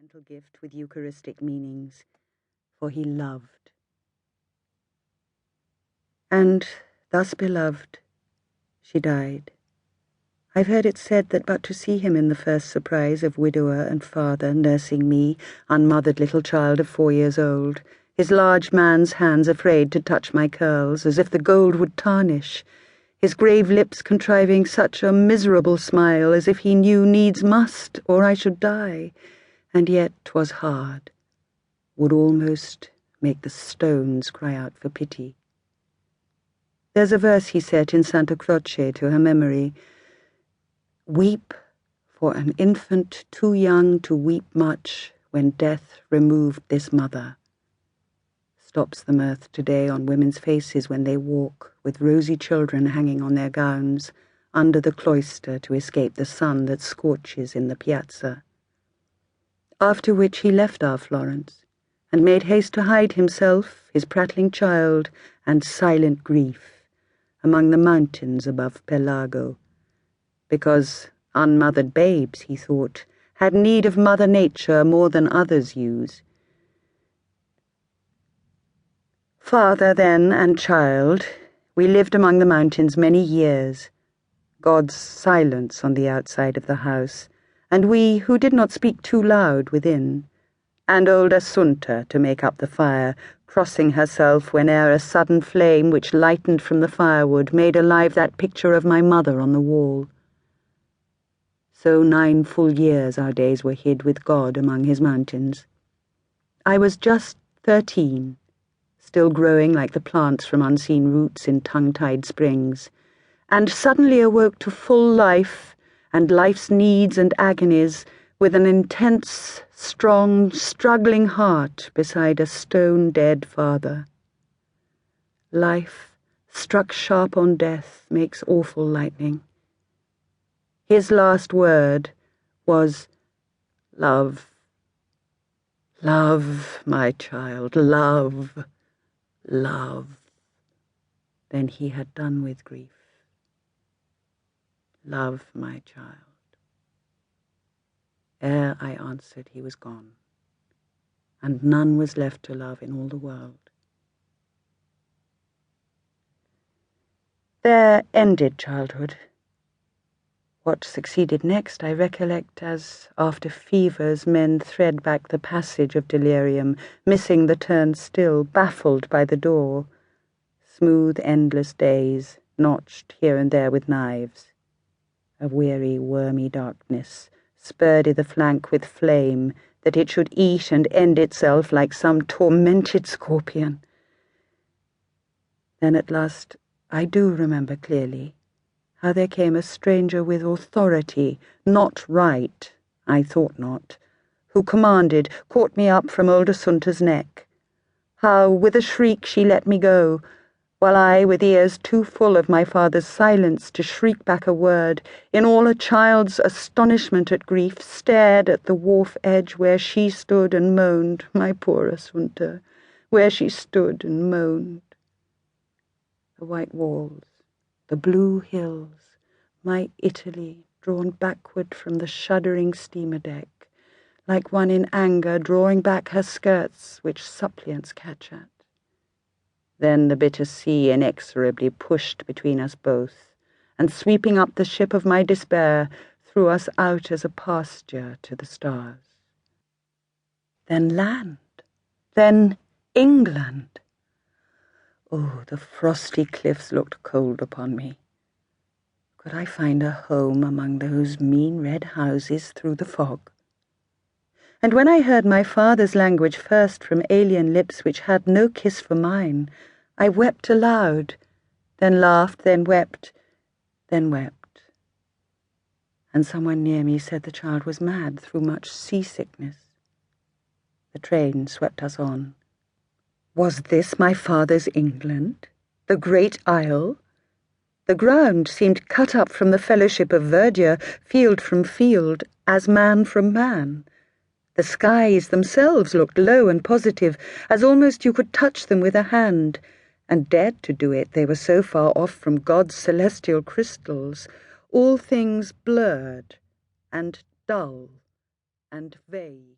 sacramental gift with Eucharistic meanings, for he loved. And thus beloved, she died. I've heard it said that but to see him in the first surprise of widower and father nursing me, unmothered little child of 4 years old, his large man's hands afraid to touch my curls, as if the gold would tarnish, his grave lips contriving such a miserable smile, as if he knew needs must, or I should die, and yet 'twas hard, would almost make the stones cry out for pity. There's a verse he set in Santa Croce to her memory: "Weep for an infant too young to weep much when death removed this mother." Stops the mirth today on women's faces when they walk, with rosy children hanging on their gowns, under the cloister to escape the sun that scorches in the piazza. After which he left our Florence, and made haste to hide himself, his prattling child, and silent grief, among the mountains above Pelago, because unmothered babes, he thought, had need of Mother Nature more than others use. Father, then, and child, we lived among the mountains many years, God's silence on the outside of the house, and we who did not speak too loud within, and old Assunta to make up the fire, crossing herself whene'er a sudden flame which lightened from the firewood made alive that picture of my mother on the wall. So 9 full years our days were hid with God among his mountains. I was just 13, still growing like the plants from unseen roots in tongue-tied springs, and suddenly awoke to full life and life's needs and agonies with an intense, strong, struggling heart beside a stone-dead father. Life, struck sharp on death, makes awful lightning. His last word was, "Love, love, my child, love, love." Then he had done with grief. "Love, my child." Ere I answered, he was gone, and none was left to love in all the world. There ended childhood. What succeeded next I recollect as, after fevers, men thread back the passage of delirium, missing the turn still, baffled by the door. Smooth, endless days, notched here and there with knives. A weary, wormy darkness, spurred i' the flank with flame, that it should eat and end itself like some tormented scorpion. Then at last I do remember clearly how there came a stranger with authority, not right, I thought not, who commanded, caught me up from old Assunta's neck. How, with a shriek, she let me go, while I, with ears too full of my father's silence to shriek back a word, in all a child's astonishment at grief, stared at the wharf edge where she stood and moaned, my poor Assunta, where she stood and moaned. The white walls, the blue hills, my Italy, drawn backward from the shuddering steamer deck, like one in anger drawing back her skirts, which suppliants catch at. Then the bitter sea inexorably pushed between us both, and sweeping up the ship of my despair, threw us out as a pasture to the stars. Then land, then England. Oh, the frosty cliffs looked cold upon me. Could I find a home among those mean red houses through the fog? And when I heard my father's language first from alien lips which had no kiss for mine, I wept aloud, then laughed, then wept, then wept. And someone near me said the child was mad through much seasickness. The train swept us on. Was this my father's England? The great isle? The ground seemed cut up from the fellowship of verdure, field from field, as man from man. The skies themselves looked low and positive, as almost you could touch them with a hand, and dared to do it, they were so far off from God's celestial crystals, all things blurred and dull and vague.